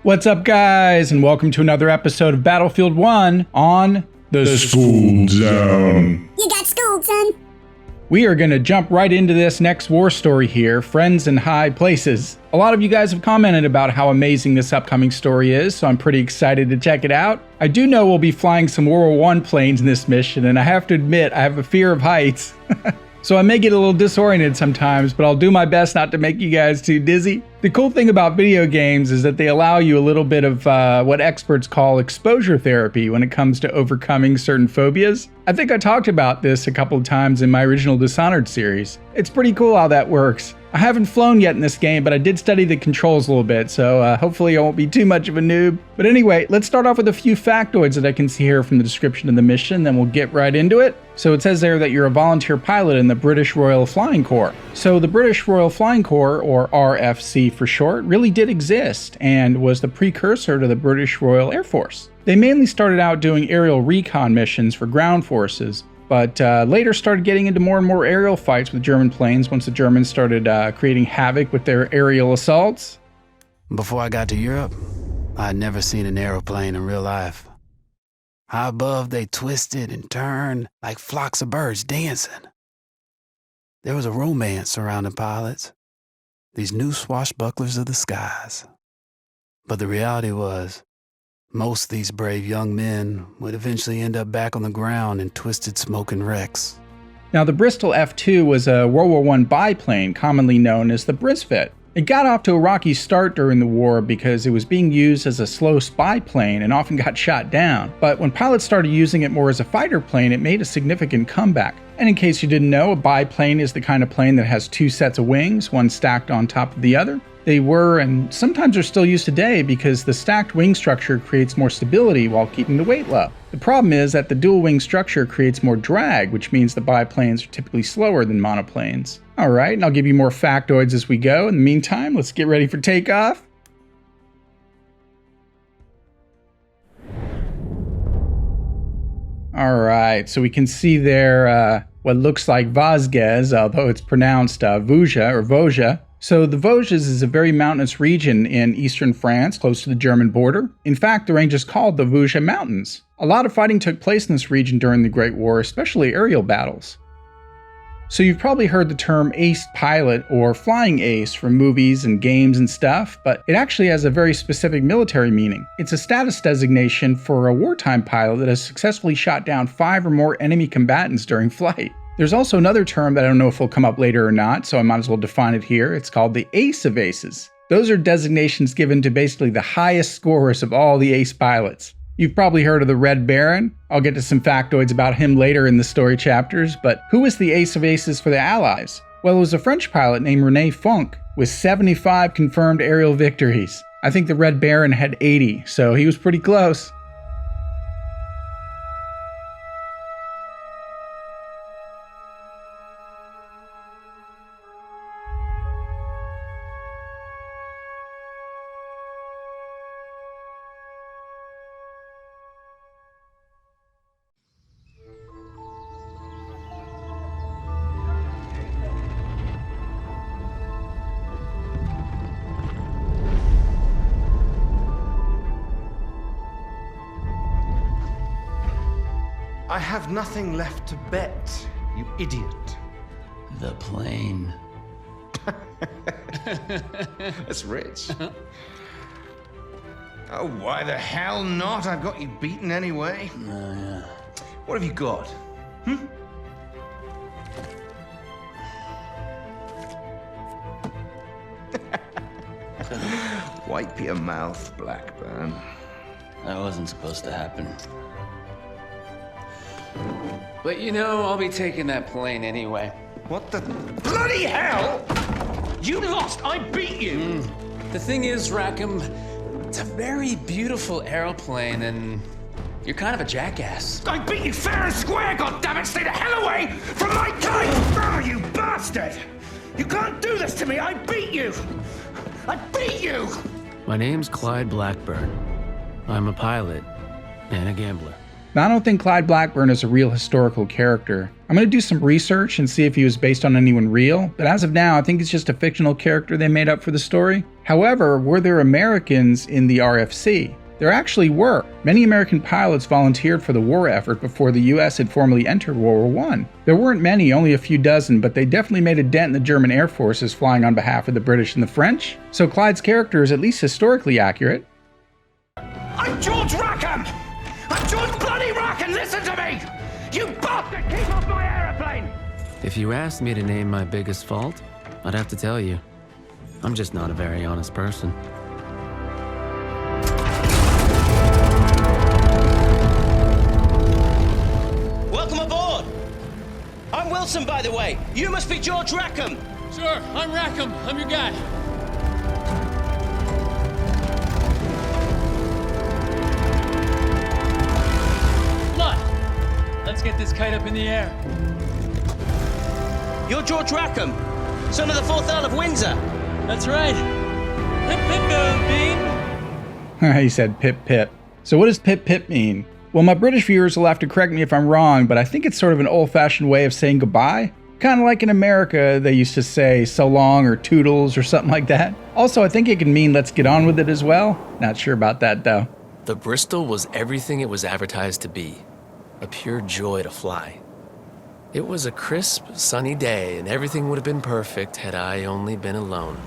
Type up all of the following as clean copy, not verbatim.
What's up, guys, and welcome to another episode of Battlefield 1 on the Skooled Zone. You got schooled, son. We are going to jump right into this next war story here, Friends in High Places. A lot of you guys have commented about how amazing this upcoming story is, so I'm pretty excited to check it out. I do know we'll be flying some World War I planes in this mission, and I have to admit, I have a fear of heights. So I may get a little disoriented sometimes, but I'll do my best not to make you guys too dizzy. The cool thing about video games is that they allow you a little bit of what experts call exposure therapy when it comes to overcoming certain phobias. I think I talked about this a couple of times in my original Dishonored series. It's pretty cool how that works. I haven't flown yet in this game, but I did study the controls a little bit, so hopefully I won't be too much of a noob. But anyway, let's start off with a few factoids that I can see here from the description of the mission, then we'll get right into it. So it says there that you're a volunteer pilot in the British Royal Flying Corps. So the British Royal Flying Corps, or RFC for short, really did exist and was the precursor to the British Royal Air Force. They mainly started out doing aerial recon missions for ground forces, but later started getting into more and more aerial fights with German planes once the Germans started creating havoc with their aerial assaults. Before I got to Europe, I had never seen an aeroplane in real life. High above, they twisted and turned like flocks of birds dancing. There was a romance surrounding pilots, these new swashbucklers of the skies. But the reality was, most of these brave young men would eventually end up back on the ground in twisted smoking wrecks. Now, the Bristol F-2 was a World War I biplane commonly known as the Brisfit. It got off to a rocky start during the war because it was being used as a slow spy plane and often got shot down. But when pilots started using it more as a fighter plane, it made a significant comeback. And in case you didn't know, a biplane is the kind of plane that has two sets of wings, one stacked on top of the other. They were, and sometimes are still used today, because the stacked wing structure creates more stability while keeping the weight low. The problem is that the dual wing structure creates more drag, which means the biplanes are typically slower than monoplanes. Alright, and I'll give you more factoids as we go. In the meantime, let's get ready for takeoff. Alright, so we can see there what looks like Vosges, although it's pronounced Vosges or Vosges. So the Vosges is a very mountainous region in eastern France, close to the German border. In fact, the range is called the Vosges Mountains. A lot of fighting took place in this region during the Great War, especially aerial battles. So you've probably heard the term ace pilot or flying ace from movies and games and stuff, but it actually has a very specific military meaning. It's a status designation for a wartime pilot that has successfully shot down 5 or more enemy combatants during flight. There's also another term that I don't know if will come up later or not, so I might as well define it here. It's called the Ace of Aces. Those are designations given to basically the highest scorers of all the ace pilots. You've probably heard of the Red Baron. I'll get to some factoids about him later in the story chapters, but who was the Ace of Aces for the Allies? Well, it was a French pilot named Rene Fonck with 75 confirmed aerial victories. I think the Red Baron had 80, so he was pretty close. I have nothing left to bet, you idiot. The plane. That's rich. Oh, why the hell not? I've got you beaten anyway. Yeah. What have you got? Wipe your mouth, Blackburn. That wasn't supposed to happen. But you know, I'll be taking that plane anyway. What the bloody hell? You lost! I beat you! The thing is, Rackham, it's a very beautiful aeroplane, and you're kind of a jackass. I beat you fair and square, goddammit! Stay the hell away from my kite! Oh, you bastard! You can't do this to me! I beat you! I beat you! My name's Clyde Blackburn. I'm a pilot and a gambler. Now, I don't think Clyde Blackburn is a real historical character. I'm going to do some research and see if he was based on anyone real, but as of now, I think he's just a fictional character they made up for the story. However, were there Americans in the RFC? There actually were. Many American pilots volunteered for the war effort before the US had formally entered World War I. There weren't many, only a few dozen, but they definitely made a dent in the German Air Forces flying on behalf of the British and the French, so Clyde's character is at least historically accurate. I'm George Rackham! I'm George bloody Rackham! Listen to me! You bastard! Keep off my aeroplane! If you asked me to name my biggest fault, I'd have to tell you, I'm just not a very honest person. Welcome aboard! I'm Wilson, by the way. You must be George Rackham. Sure, I'm Rackham. I'm your guy. Let's get this kite up in the air. You're George Rackham, son of the 4th Earl of Windsor. That's right. Pip-pip, Bean. He said pip-pip. So what does pip-pip mean? Well, my British viewers will have to correct me if I'm wrong, but I think it's sort of an old-fashioned way of saying goodbye. Kind of like in America, they used to say so long or toodles or something like that. Also, I think it can mean let's get on with it as well. Not sure about that, though. The Bristol was everything it was advertised to be. A pure joy to fly. It was a crisp, sunny day, and everything would have been perfect had I only been alone.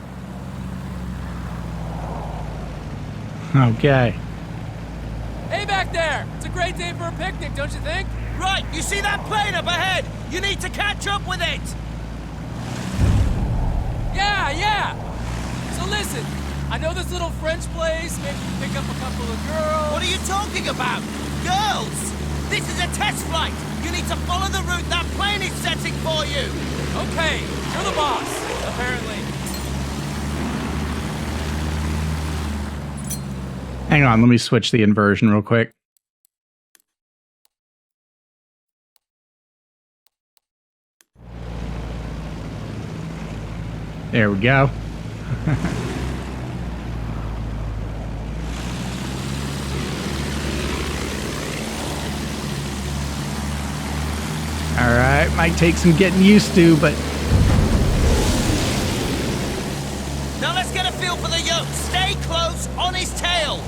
Okay. Hey, back there! It's a great day for a picnic, don't you think? Right, you see that plane up ahead? You need to catch up with it! Yeah! So listen, I know this little French place, maybe you pick up a couple of girls. What are you talking about? Girls! This is a test flight! You need to follow the route that plane is setting for you! Okay, you're the boss, apparently. Hang on, let me switch the inversion real quick. There we go. Alright, might take some getting used to, but... Now let's get a feel for the yoke. Stay close on his tail.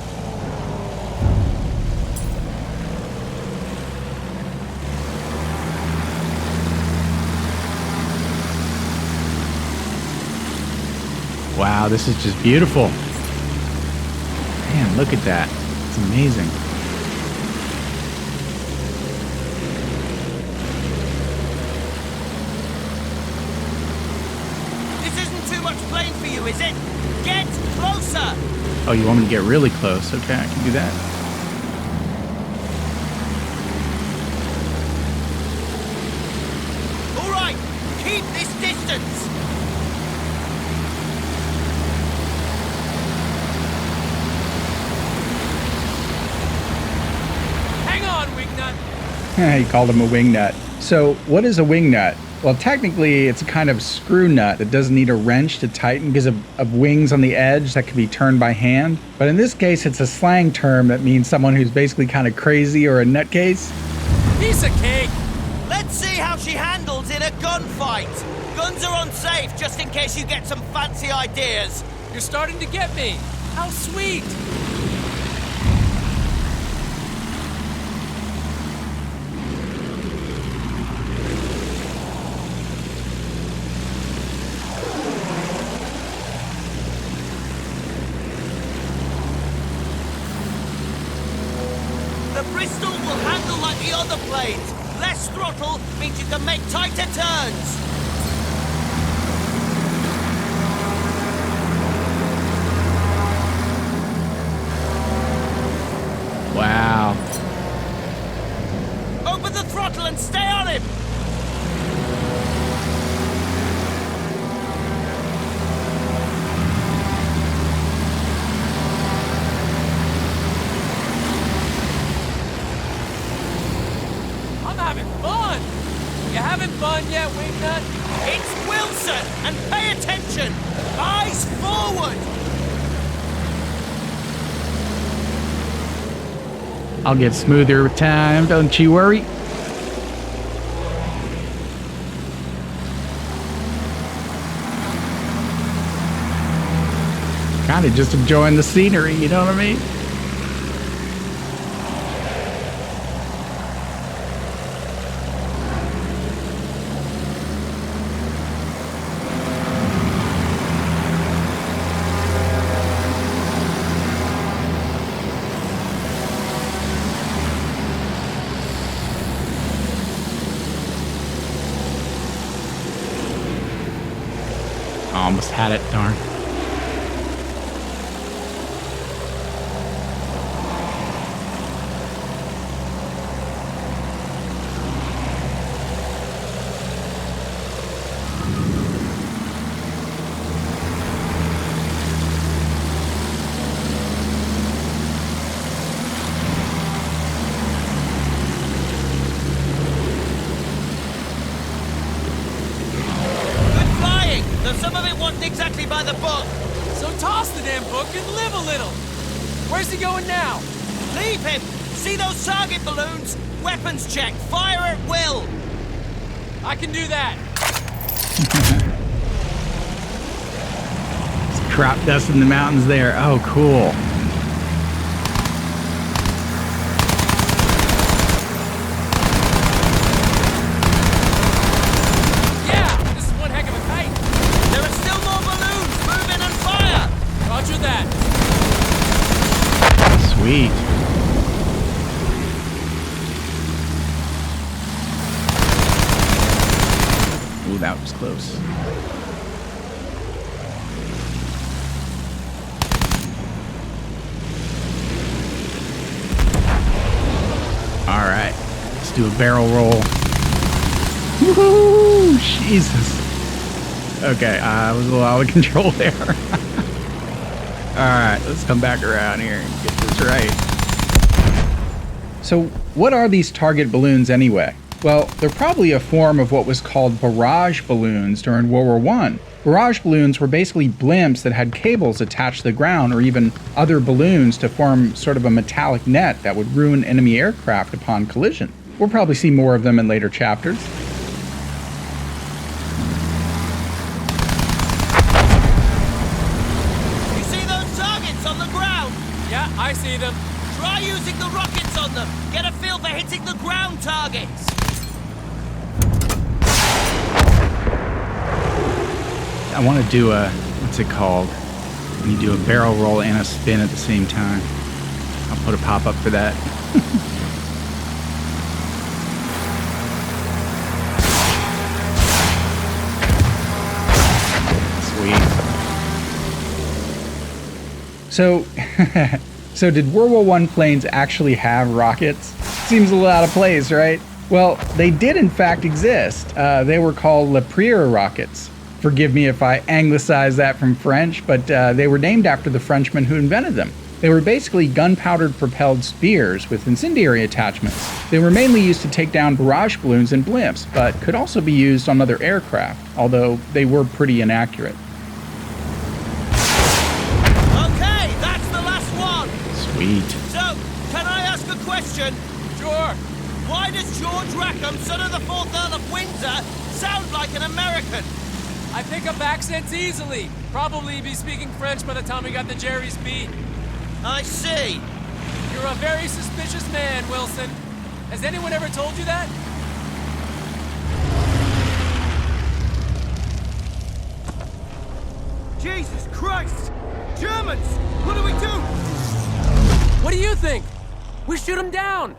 Wow, this is just beautiful. Man, look at that. It's amazing. Plane for you, is it? Get closer! Oh, you want me to get really close? Okay, I can do that. All right, keep this distance! Hang on, wingnut! He called him a wingnut. So, what is a wingnut? Well, technically, it's a kind of screw nut that doesn't need a wrench to tighten because of wings on the edge that can be turned by hand. But in this case, it's a slang term that means someone who's basically kind of crazy or a nutcase. Piece of cake! Let's see how she handles in a gunfight. Guns are unsafe, just in case you get some fancy ideas. You're starting to get me. How sweet! The Bristol will handle like the other planes. Less throttle means you can make tighter turns. Wow. Open the throttle and stay on him. I'm having fun! You having fun yet, wingnut? I'll get smoother with time, don't you worry. Kind of just enjoying the scenery, you know what I mean? Almost had it, darn. Exactly by the book. So toss the damn book and live a little. Where's he going now? Leave him. See those target balloons? Weapons check. Fire at will. I can do that. It's crop dust in the mountains there. Oh, cool. Sweet. Ooh, that was close. All right, let's do a barrel roll. Woohoo! Jesus. Okay, I was a little out of control there. Alright, let's come back around here and get this right. So, what are these target balloons anyway? Well, they're probably a form of what was called barrage balloons during World War I. Barrage balloons were basically blimps that had cables attached to the ground or even other balloons to form sort of a metallic net that would ruin enemy aircraft upon collision. We'll probably see more of them in later chapters. I see them. Try using the rockets on them. Get a feel for hitting the ground targets. I want to do a, what's it called? When you do a barrel roll and a spin at the same time. I'll put a pop-up for that. Sweet. So did World War I planes actually have rockets? Seems a little out of place, right? Well, they did in fact exist. They were called Prieur rockets. Forgive me if I anglicize that from French, but they were named after the Frenchman who invented them. They were basically gunpowder propelled spears with incendiary attachments. They were mainly used to take down barrage balloons and blimps, but could also be used on other aircraft, although they were pretty inaccurate. Sweet. So, can I ask a question? Sure. Why does George Rackham, son of the 4th Earl of Windsor, sound like an American? I pick up accents easily. Probably be speaking French by the time we got the Jerry's beat. I see. You're a very suspicious man, Wilson. Has anyone ever told you that? Jesus Christ! Germans! What do we do? What do you think? We shoot them down!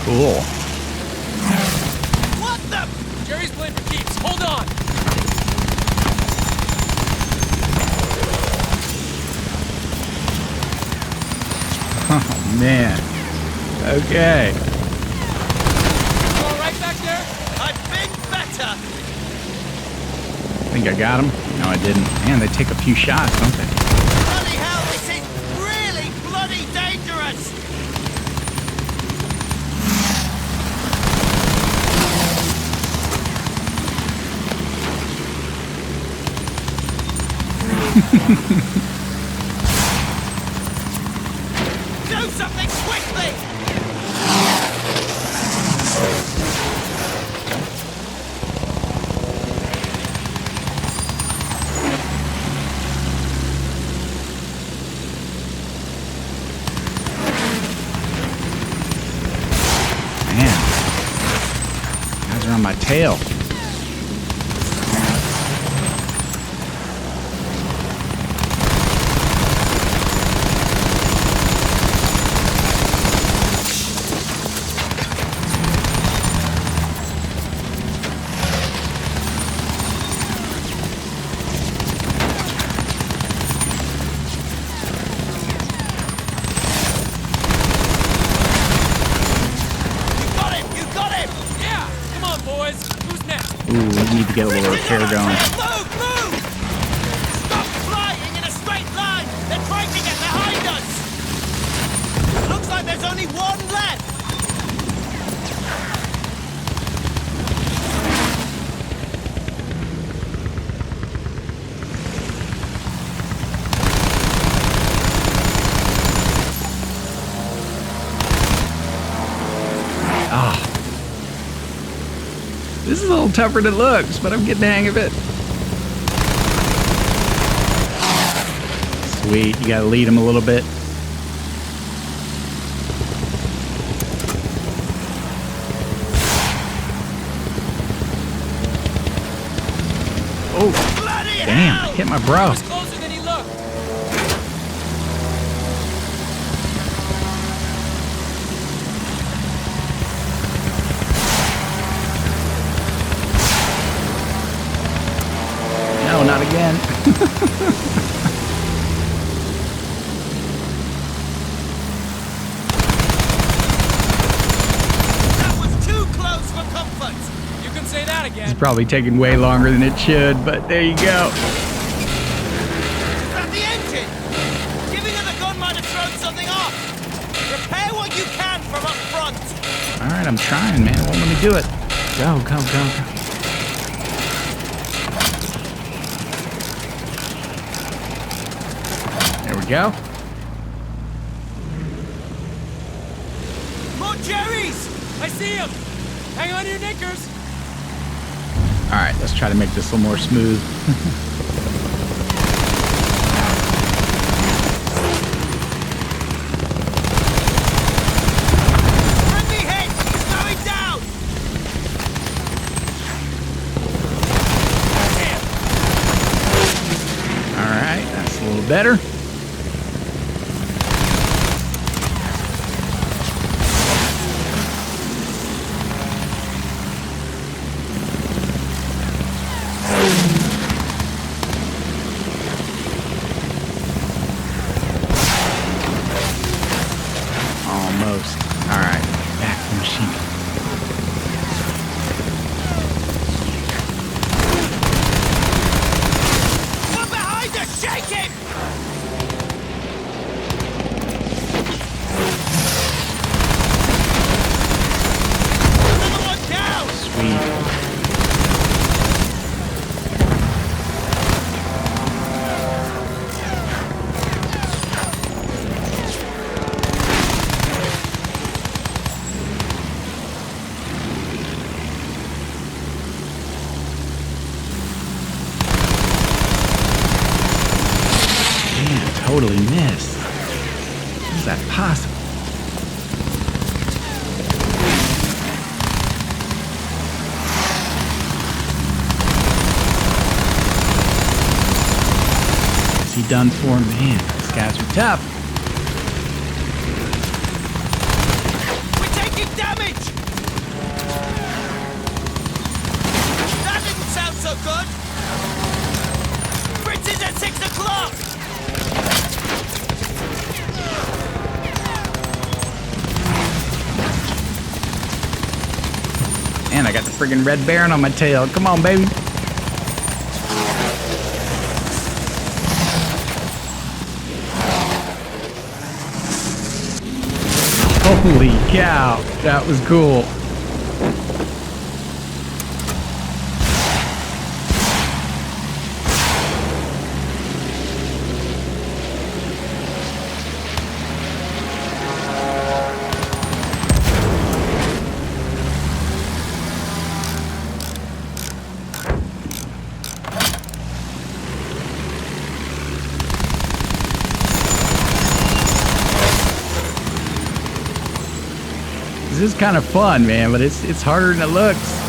Cool. What the? Jerry's playing for keeps. Hold on! Oh, man. Okay. You all right back there? I've been better. I think I got him. No, I didn't. Man, they take a few shots, don't they? Bloody hell, this is really bloody dangerous. something quickly! Man, guys are on my tail. Ooh, we need to get a little repair going. Move! Move! Stop flying in a straight line! They're trying to get behind us! Looks like there's only one left! Ah. This is a little tougher than it looks, but I'm getting the hang of it. Sweet, you gotta lead him a little bit. Oh, Bloody damn, hell! I hit my bro. He's closer than he looked. No, not again. That was too close for comfort! You can say that again. It's probably taking way longer than it should, but there you go. Is that the engine? Giving her the gun might have thrown something off! Repair what you can from up front! Alright, I'm trying, man. Won't let me do it. Go, go, go, go. There we go. More Jerry's! I see him. Hang on to your knickers. Alright, let's try to make this a little more smooth. Friendly hit! He's going down! Alright, that's a little better. Almost. Alright, back to the machine. One behind us! Shake him! Another one down! Sweet. Man, totally missed. How is that possible? Is he done for? Man, these guys are tough. We're taking damage! That didn't sound so good! Fritz is at 6 o'clock! Man, I got the friggin' Red Baron on my tail. Come on, baby. Holy cow, that was cool. This is kind of fun, man, but it's harder than it looks.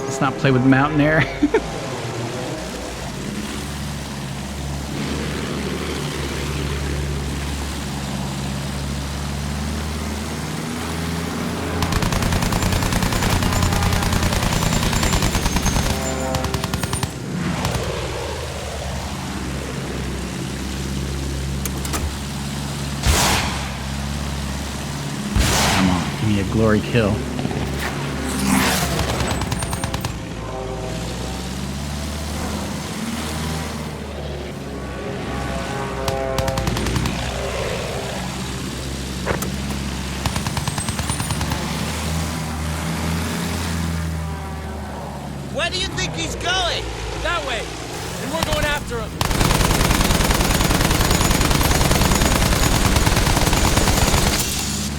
Let's not play with the mountain air. Come on, give me a glory kill. Where do you think he's going? That way. And we're going after him.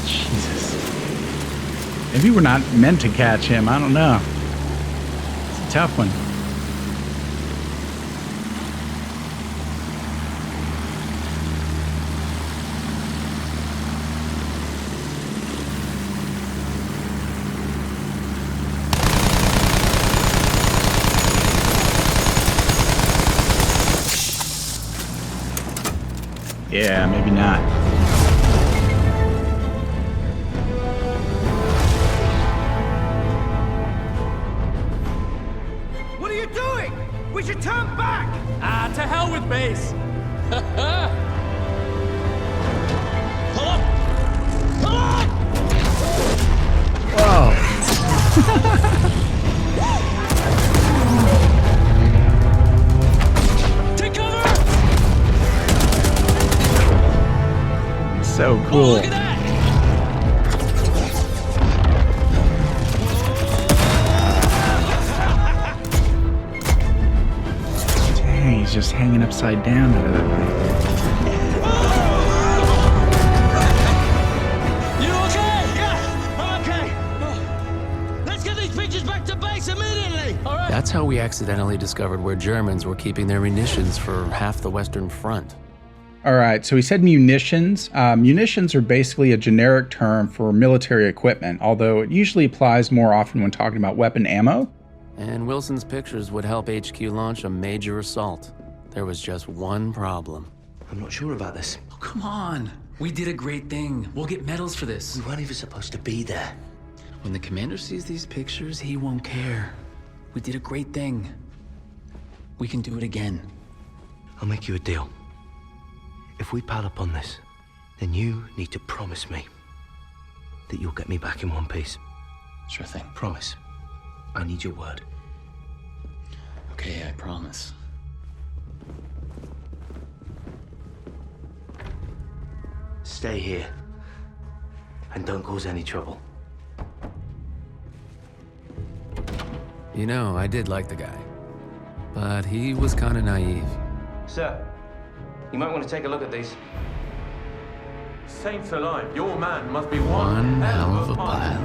Jesus. Maybe we're not meant to catch him. I don't know. It's a tough one. Yeah, maybe not. What are you doing? We should turn back! Ah, to hell with base. Pull up! Pull up! Whoa. Take cover! So Oh, cool. look at that! Dang, he's just hanging upside down out of that You okay? Yeah, I'm okay. Let's get these pictures back to base immediately. All right. That's how we accidentally discovered where Germans were keeping their munitions for half the Western Front. All right, so he said munitions. Munitions are basically a generic term for military equipment, although it usually applies more often when talking about weapon ammo. And Wilson's pictures would help HQ launch a major assault. There was just one problem. I'm not sure about this. Oh, come on. We did a great thing. We'll get medals for this. We weren't even supposed to be there. When the commander sees these pictures, he won't care. We did a great thing. We can do it again. I'll make you a deal. If we pile up on this, then you need to promise me that you'll get me back in one piece. Sure thing. Promise. I need your word. Okay, I promise. Stay here. And don't cause any trouble. You know, I did like the guy. But he was kind of naive. Sir, you might want to take a look at these. Saints alive, your man must be One hell of a pilot.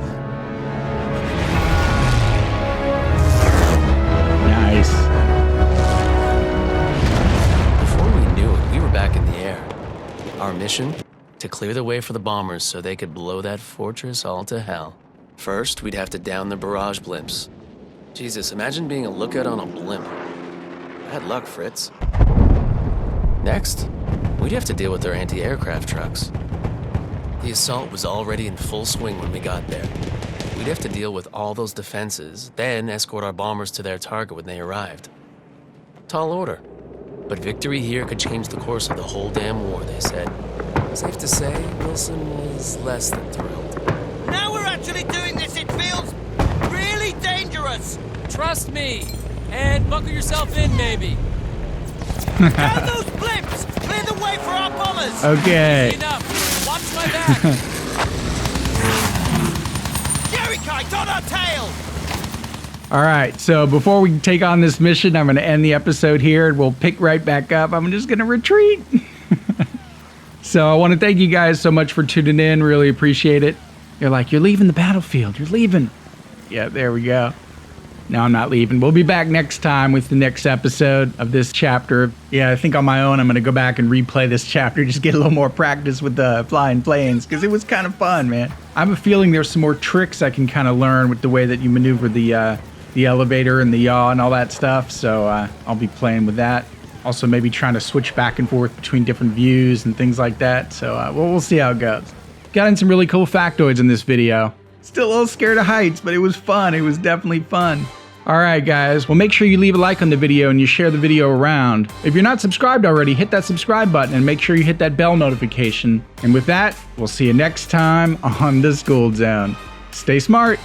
Nice. Before we knew it, we were back in the air. Our mission? To clear the way for the bombers so they could blow that fortress all to hell. First, we'd have to down the barrage blimps. Jesus, imagine being a lookout on a blimp. Bad luck, Fritz. Next, we'd have to deal with their anti-aircraft trucks. The assault was already in full swing when we got there. We'd have to deal with all those defenses, then escort our bombers to their target when they arrived. Tall order. But victory here could change the course of the whole damn war, they said. Safe to say, Wilson was less than thrilled. Now we're actually doing this, it feels really dangerous. Trust me. And buckle yourself in, maybe. Down those blimps! Clear the way for our bombers! Okay. Enough. Watch my back. Jerry kite on our tail! All right, so before we take on this mission, I'm going to end the episode here and we'll pick right back up. I'm just going to retreat. So I want to thank you guys so much for tuning in. Really appreciate it. You're like, you're leaving the battlefield. You're leaving. Yeah, there we go. No, I'm not leaving. We'll be back next time with the next episode of this chapter. Yeah, I think on my own, I'm going to go back and replay this chapter, just get a little more practice with the flying planes, because it was kind of fun, man. I have a feeling there's some more tricks I can kind of learn with the way that you maneuver the elevator and the yaw and all that stuff, so I'll be playing with that. Also, maybe trying to switch back and forth between different views and things like that, so we'll see how it goes. Got in some really cool factoids in this video. Still a little scared of heights, but it was fun. It was definitely fun. Alright guys, well make sure you leave a like on the video and you share the video around. If you're not subscribed already, hit that subscribe button and make sure you hit that bell notification. And with that, we'll see you next time on the Skooled Zone. Stay smart!